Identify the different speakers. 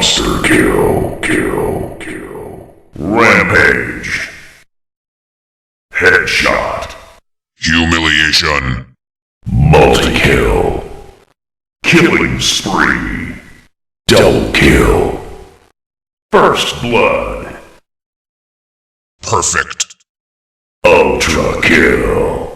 Speaker 1: Monster kill. Rampage. Headshot.
Speaker 2: Humiliation.
Speaker 1: Multi-kill. Killing spree. Double kill. First blood.
Speaker 2: Perfect.
Speaker 1: Ultra kill.